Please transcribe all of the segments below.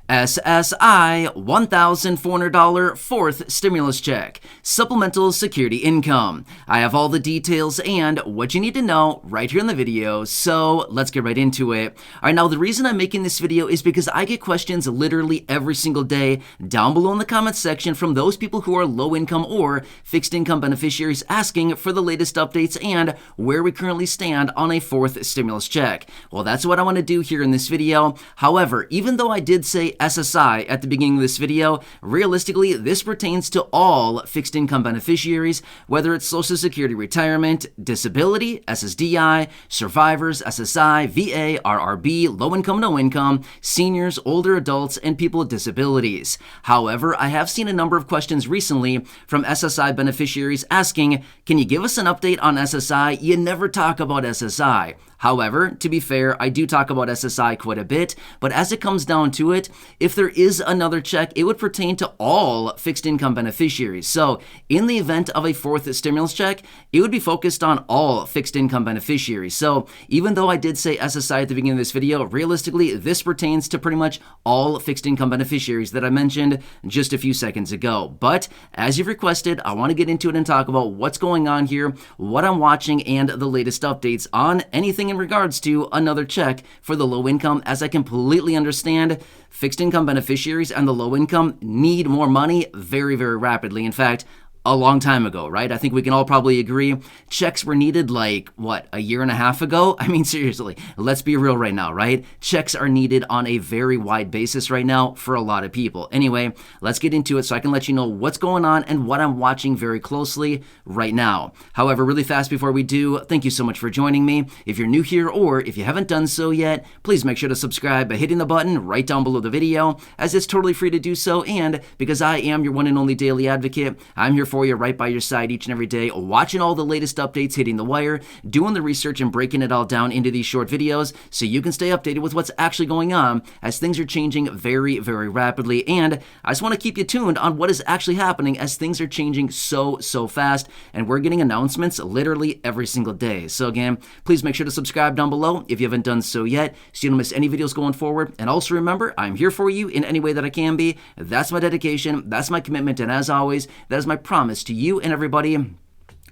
SSI $1,400 fourth stimulus check, supplemental security income. I have all the details and what you need to know right here in the video, so let's get right into it. All right, now the reason I'm making this video is because I get questions literally every single day down below in the comments section from those people who are low income or fixed income beneficiaries asking for the latest updates and where we currently stand on a fourth stimulus check. Well, that's what I want to do here in this video. However, even though I did say SSI at the beginning of this video, realistically, this pertains to all fixed income beneficiaries, whether it's Social Security retirement, disability, SSDI, survivors, SSI, VA, RRB, low income, no income, seniors, older adults, and people with disabilities. However, I have seen a number of questions recently from SSI beneficiaries asking, can you give us an update on SSI? You never talk about SSI. However, to be fair, I do talk about SSI quite a bit, but as it comes down to it, if there is another check, it would pertain to all fixed income beneficiaries. So in the event of a fourth stimulus check, it would be focused on all fixed income beneficiaries. So even though I did say SSI at the beginning of this video, realistically, this pertains to pretty much all fixed income beneficiaries that I mentioned just a few seconds ago. But as you've requested, I want to get into it and talk about what's going on here, what I'm watching, and the latest updates on anything in regards to another check for the low income, as I completely understand fixed income beneficiaries and the low income need more money very, very rapidly. In fact, a long time ago, right? I think we can all probably agree checks were needed like, what, a year and a half ago? I mean, seriously, let's be real right now, right? Checks are needed on a very wide basis right now for a lot of people. Anyway, let's get into it so I can let you know what's going on and what I'm watching very closely right now. However, really fast before we do, thank you so much for joining me. If you're new here or if you haven't done so yet, please make sure to subscribe by hitting the button right down below the video, as it's totally free to do so. And because I am your one and only daily advocate, I'm here for you right by your side each and every day, watching all the latest updates hitting the wire, doing the research and breaking it all down into these short videos so you can stay updated with what's actually going on, as things are changing very, very rapidly. And I just want to keep you tuned on what is actually happening, as things are changing so fast, and we're getting announcements literally every single day. So again, please make sure to subscribe down below if you haven't done so yet so you don't miss any videos going forward. And also remember, I'm here for you in any way that I can be. That's my dedication, that's my commitment, and as always, that is my promise to you and everybody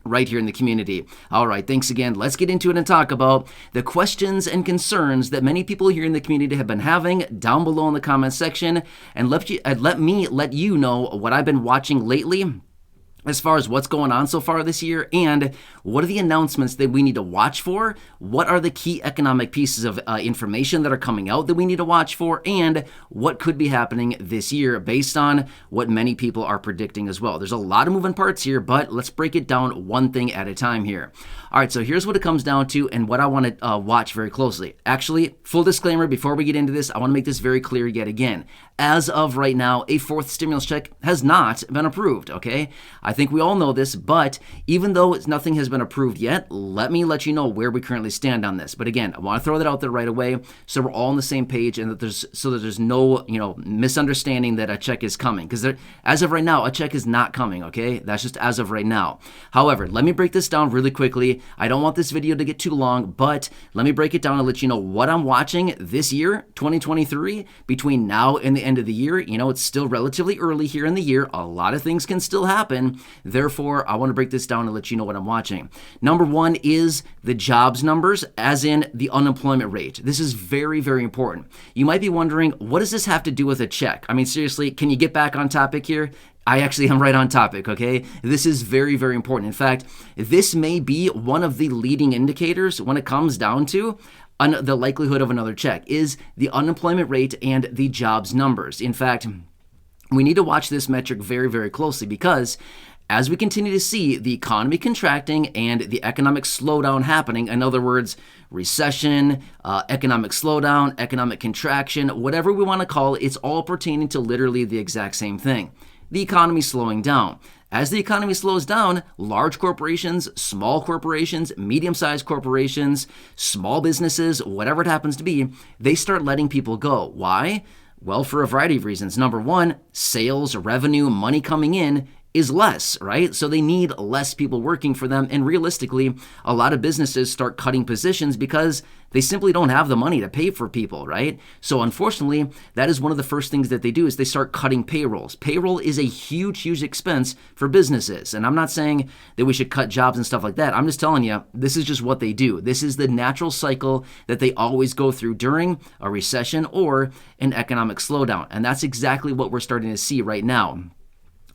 right here in the community. All right, thanks again. Let's get into it and talk about the questions and concerns that many people here in the community have been having down below in the comments section, and let me let you know what I've been watching lately as far as what's going on so far this year, and what are the announcements that we need to watch for, what are the key economic pieces of information that are coming out that we need to watch for, and what could be happening this year based on what many people are predicting as well. There's a lot of moving parts here, but let's break it down one thing at a time here. All right, so here's what it comes down to and what I want to watch very closely. Actually, full disclaimer, before we get into this, I want to make this very clear yet again. As of right now, a fourth stimulus check has not been approved, okay? I think we all know this, but even though nothing has been approved yet, let me let you know where we currently stand on this. But again, I want to throw that out there right away so we're all on the same page and that there's no, misunderstanding that a check is coming, because as of right now, a check is not coming, okay? That's just as of right now. However, let me break this down really quickly. I don't want this video to get too long, but let me break it down and let you know what I'm watching this year, 2023, between now and the end of the year. It's still relatively early here in the year. A lot of things can still happen. Therefore, I want to break this down and let you know what I'm watching. Number one is the jobs numbers, as in the unemployment rate. This is very, very important. You might be wondering, what does this have to do with a check? I mean, seriously, can you get back on topic here? I actually am right on topic, okay? This is very, very important. In fact, this may be one of the leading indicators when it comes down to the likelihood of another check, is the unemployment rate and the jobs numbers. In fact, we need to watch this metric very, very closely, because as we continue to see the economy contracting and the economic slowdown happening, in other words, recession, economic slowdown, economic contraction, whatever we want to call it, it's all pertaining to literally the exact same thing. The economy slowing down. As the economy slows down, large corporations, small corporations, medium-sized corporations, small businesses, whatever it happens to be, they start letting people go. Why? Well, for a variety of reasons. Number one, sales, revenue, money coming in is less, right? So they need less people working for them. And realistically, a lot of businesses start cutting positions because they simply don't have the money to pay for people, right? So unfortunately, that is one of the first things that they do is they start cutting payrolls. Payroll is a huge, huge expense for businesses. And I'm not saying that we should cut jobs and stuff like that. I'm just telling you, this is just what they do. This is the natural cycle that they always go through during a recession or an economic slowdown. And that's exactly what we're starting to see right now.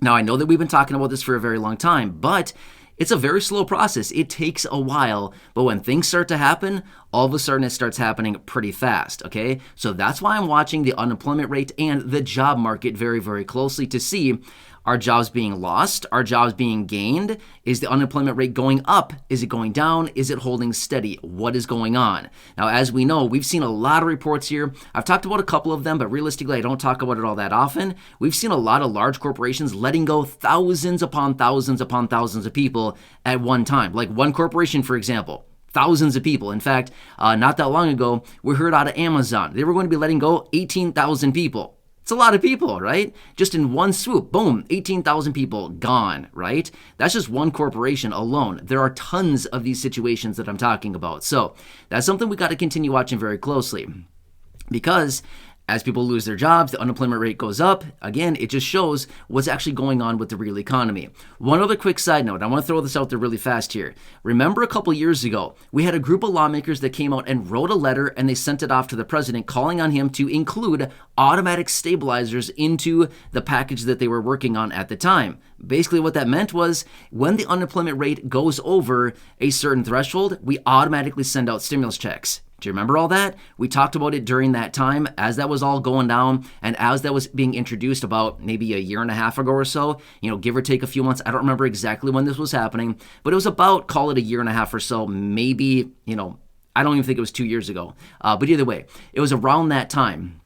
Now, I know that we've been talking about this for a very long time, but it's a very slow process. It takes a while, but when things start to happen, all of a sudden it starts happening pretty fast, okay? So that's why I'm watching the unemployment rate and the job market very, very closely to see, are jobs being lost? Are jobs being gained? Is the unemployment rate going up? Is it going down? Is it holding steady? What is going on? Now, as we know, we've seen a lot of reports here. I've talked about a couple of them, but realistically, I don't talk about it all that often. We've seen a lot of large corporations letting go thousands upon thousands upon thousands of people at one time. Like one corporation, for example. Thousands of people. In fact, not that long ago, we heard out of Amazon. They were going to be letting go 18,000 people. It's a lot of people, right? Just in one swoop, boom, 18,000 people gone, right? That's just one corporation alone. There are tons of these situations that I'm talking about. So that's something we got to continue watching very closely because as people lose their jobs, the unemployment rate goes up. Again, it just shows what's actually going on with the real economy. One other quick side note, I want to throw this out there really fast here. Remember a couple years ago, we had a group of lawmakers that came out and wrote a letter and they sent it off to the president calling on him to include automatic stabilizers into the package that they were working on at the time. Basically what that meant was when the unemployment rate goes over a certain threshold, we automatically send out stimulus checks. Do you remember all that? We talked about it during that time as that was all going down and as that was being introduced about maybe a year and a half ago or so, give or take a few months. I don't remember exactly when this was happening, but it was about, call it a year and a half or so, maybe, I don't even think it was 2 years ago. But either way, it was around that time.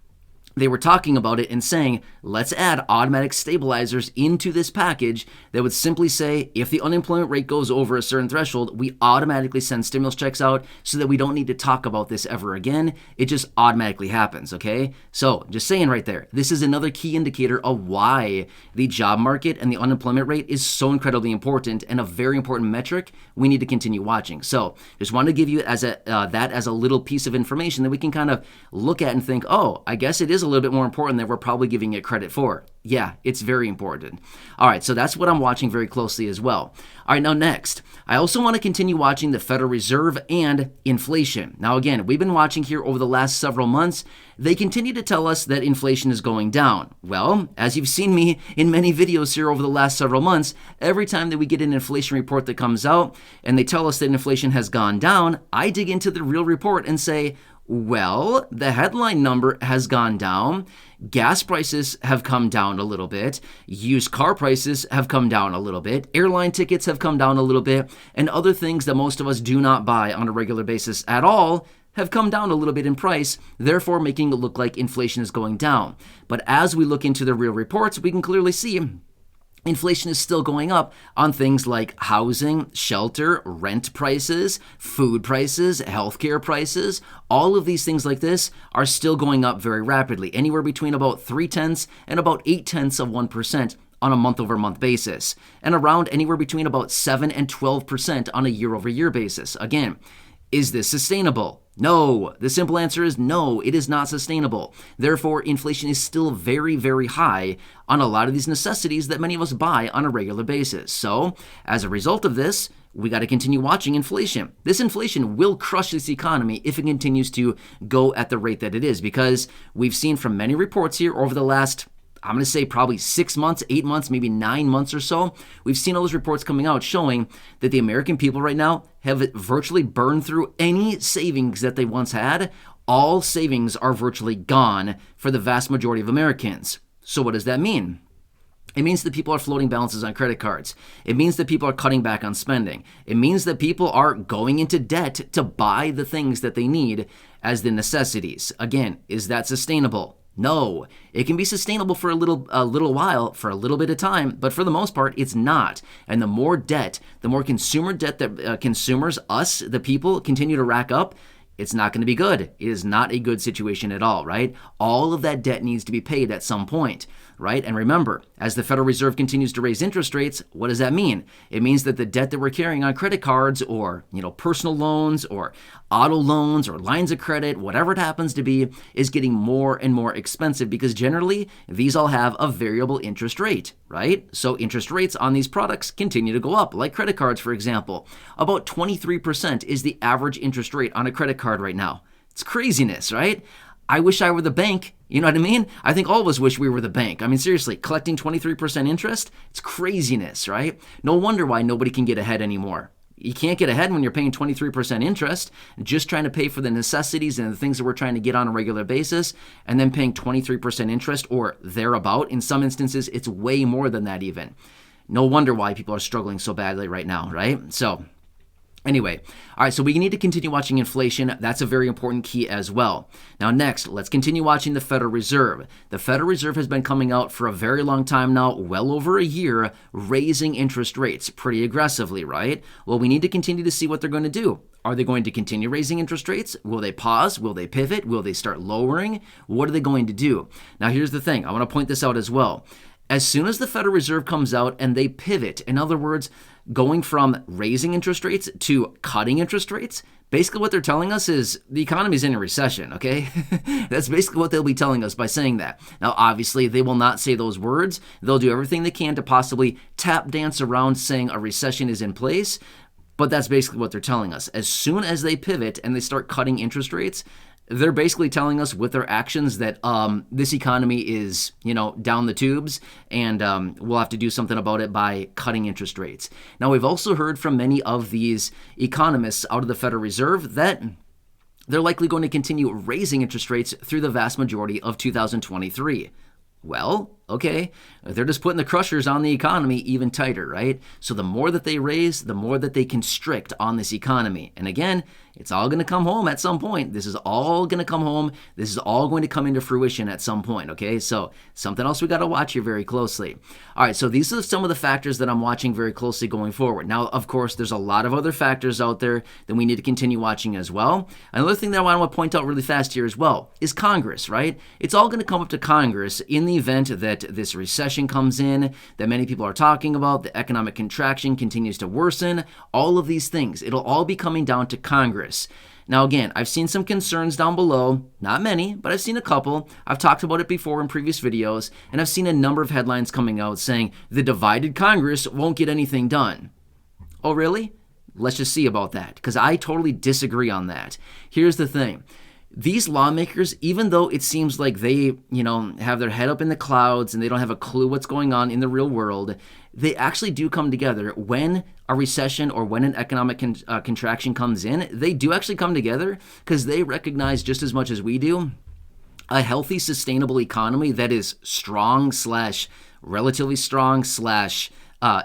They were talking about it and saying, let's add automatic stabilizers into this package that would simply say, if the unemployment rate goes over a certain threshold, we automatically send stimulus checks out so that we don't need to talk about this ever again. It just automatically happens, okay? So just saying right there, this is another key indicator of why the job market and the unemployment rate is so incredibly important and a very important metric we need to continue watching. So just wanted to give you as that as a little piece of information that we can kind of look at and think, oh, I guess it is a little bit more important than we're probably giving it credit for. Yeah, it's very important. All right, so that's what I'm watching very closely as well. All right, now next, I also want to continue watching the Federal Reserve and inflation. Now again, we've been watching here over the last several months. They continue to tell us that inflation is going down. Well, as you've seen me in many videos here over the last several months, every time that we get an inflation report that comes out and they tell us that inflation has gone down, I dig into the real report and say, well, the headline number has gone down. Gas prices have come down a little bit. Used car prices have come down a little bit. Airline tickets have come down a little bit. And other things that most of us do not buy on a regular basis at all have come down a little bit in price, therefore making it look like inflation is going down. But as we look into the real reports, we can clearly see inflation is still going up on things like housing, shelter, rent prices, food prices, healthcare prices. All of these things like this are still going up very rapidly, anywhere between about 0.3 and about 0.8% on a month-over-month basis, and around anywhere between about 7 and 12% on a year-over-year basis. Again, is this sustainable? No. The simple answer is no, it is not sustainable. Therefore, inflation is still very, very high on a lot of these necessities that many of us buy on a regular basis. So, as a result of this, we got to continue watching inflation. This inflation will crush this economy if it continues to go at the rate that it is, because we've seen from many reports here over the last, I'm going to say probably 6 months, 8 months, maybe 9 months or so, we've seen all those reports coming out showing that the American people right now have virtually burned through any savings that they once had. All savings are virtually gone for the vast majority of Americans. So what does that mean? It means that people are floating balances on credit cards. It means that people are cutting back on spending. It means that people are going into debt to buy the things that they need as the necessities. Again, is that sustainable? No, it can be sustainable for a little while, for a little bit of time, but for the most part, it's not. And the more debt, the more consumer debt that consumers, us, the people, continue to rack up, it's not going to be good. It is not a good situation at all, right? All of that debt needs to be paid at some point, right? And remember, as the Federal Reserve continues to raise interest rates, what does that mean? It means that the debt that we're carrying on credit cards or, personal loans or auto loans or lines of credit, whatever it happens to be, is getting more and more expensive because generally these all have a variable interest rate, right? So interest rates on these products continue to go up, like credit cards, for example. About 23% is the average interest rate on a credit card right now. It's craziness, right? I wish I were the bank. You know what I mean? I think all of us wish we were the bank. I mean, seriously, collecting 23% interest, it's craziness, right? No wonder why nobody can get ahead anymore. You can't get ahead when you're paying 23% interest, just trying to pay for the necessities and the things that we're trying to get on a regular basis, and then paying 23% interest or thereabout. In some instances, it's way more than that even. No wonder why people are struggling so badly right now, right? So anyway, all right, so we need to continue watching inflation. That's a very important key as well. Now next, let's continue watching the Federal Reserve. The Federal Reserve has been coming out for a very long time now, well over a year, raising interest rates pretty aggressively, right? Well, we need to continue to see what they're going to do. Are they going to continue raising interest rates? Will they pause? Will they pivot? Will they start lowering? What are they going to do? Now here's the thing. I want to point this out as well. As soon as the Federal Reserve comes out and they pivot, in other words, going from raising interest rates to cutting interest rates, basically what they're telling us is the economy's in a recession, okay? That's basically what they'll be telling us by saying that. Now, obviously, they will not say those words. They'll do everything they can to possibly tap dance around saying a recession is in place, but that's basically what they're telling us. As soon as they pivot and they start cutting interest rates, they're basically telling us with their actions that this economy is, down the tubes, and we'll have to do something about it by cutting interest rates. Now, we've also heard from many of these economists out of the Federal Reserve that they're likely going to continue raising interest rates through the vast majority of 2023. Well, okay, they're just putting the crushers on the economy even tighter, right? So the more that they raise, the more that they constrict on this economy. And again, it's all going to come home at some point. This is all going to come home. This is all going to come into fruition at some point, okay? So something else we got to watch here very closely. All right, so these are some of the factors that I'm watching very closely going forward. Now, of course, there's a lot of other factors out there that we need to continue watching as well. Another thing that I want to point out really fast here as well is Congress, right? It's all going to come up to Congress in the event that this recession comes in, that many people are talking about, the economic contraction continues to worsen, all of these things. It'll all be coming down to Congress. Now, again, I've seen some concerns down below, not many, but I've seen a couple. I've talked about it before in previous videos, and I've seen a number of headlines coming out saying the divided Congress won't get anything done. Oh, really? Let's just see about that, because I totally disagree on that. Here's the thing. These lawmakers, even though it seems like they, have their head up in the clouds and they don't have a clue what's going on in the real world, they actually do come together when a recession or when an economic contraction comes in. They do actually come together because they recognize just as much as we do a healthy, sustainable economy that is strong / relatively strong /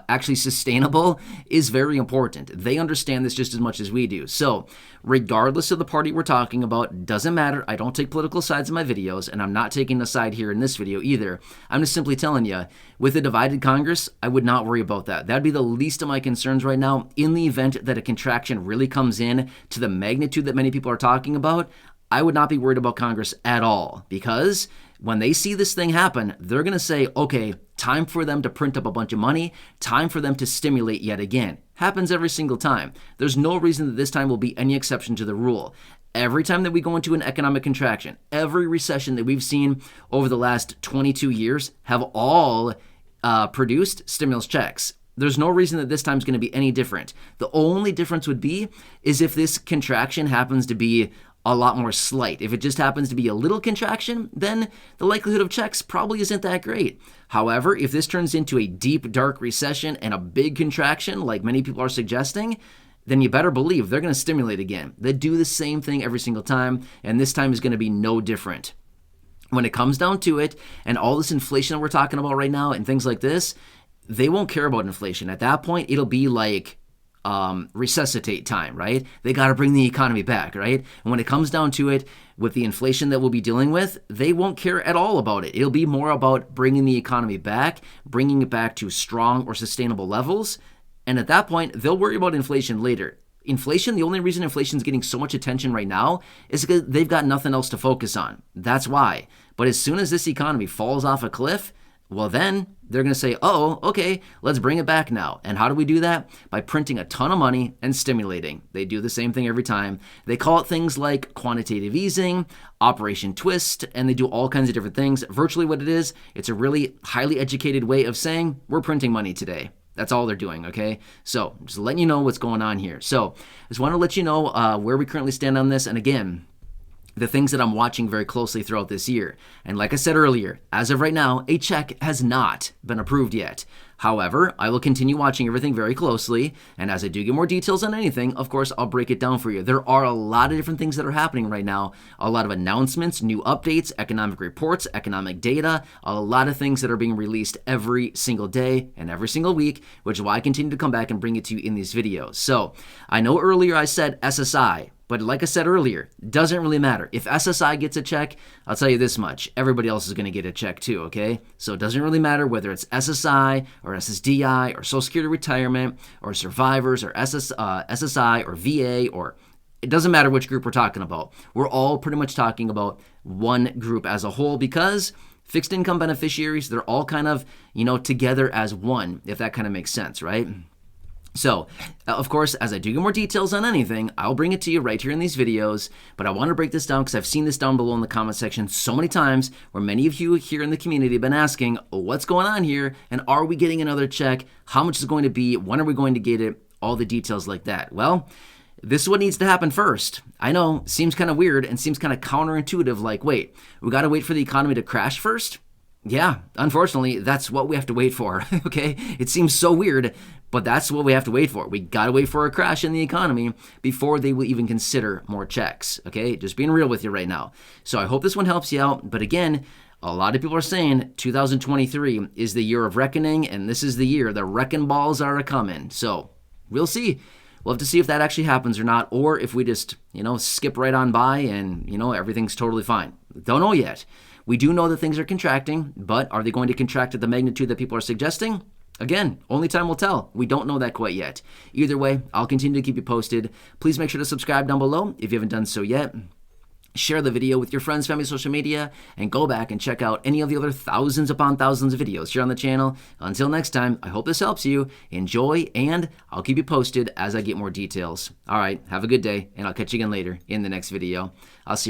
actually sustainable is very important. They understand this just as much as we do. So regardless of the party we're talking about, doesn't matter. I don't take political sides in my videos, and I'm not taking a side here in this video either. I'm just simply telling you, with a divided Congress, I would not worry about that. That'd be the least of my concerns right now. In the event that a contraction really comes in to the magnitude that many people are talking about, I would not be worried about Congress at all, because when they see this thing happen, they're going to say, okay, time for them to print up a bunch of money, time for them to stimulate yet again. Happens every single time. There's no reason that this time will be any exception to the rule. Every time that we go into an economic contraction, every recession that we've seen over the last 22 years have all produced stimulus checks. There's no reason that this time is going to be any different. The only difference would be is if this contraction happens to be a lot more slight. If it just happens to be a little contraction, then the likelihood of checks probably isn't that great. However, if this turns into a deep, dark recession and a big contraction, like many people are suggesting, then you better believe they're going to stimulate again. They do the same thing every single time, and this time is going to be no different. When it comes down to it, and all this inflation that we're talking about right now and things like this, they won't care about inflation. At that point, it'll be like resuscitate time, right? They got to bring the economy back, right? And when it comes down to it, with the inflation that we'll be dealing with, they won't care at all about it. It'll be more about bringing the economy back, bringing it back to strong or sustainable levels. And at that point, they'll worry about inflation later. inflation, the only reason inflation is getting so much attention right now is because they've got nothing else to focus on. That's why. But as soon as this economy falls off a cliff, well, then they're going to say, oh, okay, let's bring it back now. And how do we do that? By printing a ton of money and stimulating. They do the same thing every time. They call it things like quantitative easing, Operation Twist, and they do all kinds of different things. Virtually what it is, it's a really highly educated way of saying we're printing money today. That's all they're doing, okay? So just letting you know what's going on here. So I just want to let you know where we currently stand on this. And again, the things that I'm watching very closely throughout this year. And like I said earlier, as of right now, a check has not been approved yet. However, I will continue watching everything very closely, and as I do get more details on anything, of course, I'll break it down for you. There are a lot of different things that are happening right now, a lot of announcements, new updates, economic reports, economic data, a lot of things that are being released every single day and every single week, which is why I continue to come back and bring it to you in these videos. So, I know earlier I said SSI, but like I said earlier, doesn't really matter. If SSI gets a check, I'll tell you this much, everybody else is going to get a check too, okay? So it doesn't really matter whether it's SSI or SSDI or Social Security Retirement or Survivors or SSI or VA, or it doesn't matter which group we're talking about. We're all pretty much talking about one group as a whole because fixed income beneficiaries, they're all kind of, together as one, if that kind of makes sense, right? So, of course, as I do get more details on anything, I'll bring it to you right here in these videos, but I want to break this down because I've seen this down below in the comment section so many times where many of you here in the community have been asking, what's going on here, and are we getting another check? How much is it going to be? When are we going to get it? All the details like that. Well, this is what needs to happen first. I know, seems kind of weird and seems kind of counterintuitive, like, wait, we got to wait for the economy to crash first? Yeah, unfortunately, that's what we have to wait for, okay? It seems so weird, but that's what we have to wait for. We got to wait for a crash in the economy before they will even consider more checks, okay? Just being real with you right now. So I hope this one helps you out, but again, a lot of people are saying 2023 is the year of reckoning, and this is the year the wrecking balls are a-coming. So we'll see. We'll have to see if that actually happens or not, or if we just, skip right on by and, everything's totally fine. Don't know yet. We do know that things are contracting, but are they going to contract at the magnitude that people are suggesting? Again, only time will tell. We don't know that quite yet. Either way, I'll continue to keep you posted. Please make sure to subscribe down below if you haven't done so yet. Share the video with your friends, family, social media, and go back and check out any of the other thousands upon thousands of videos here on the channel. Until next time, I hope this helps you. Enjoy, and I'll keep you posted as I get more details. All right, have a good day, and I'll catch you again later in the next video. I'll see you.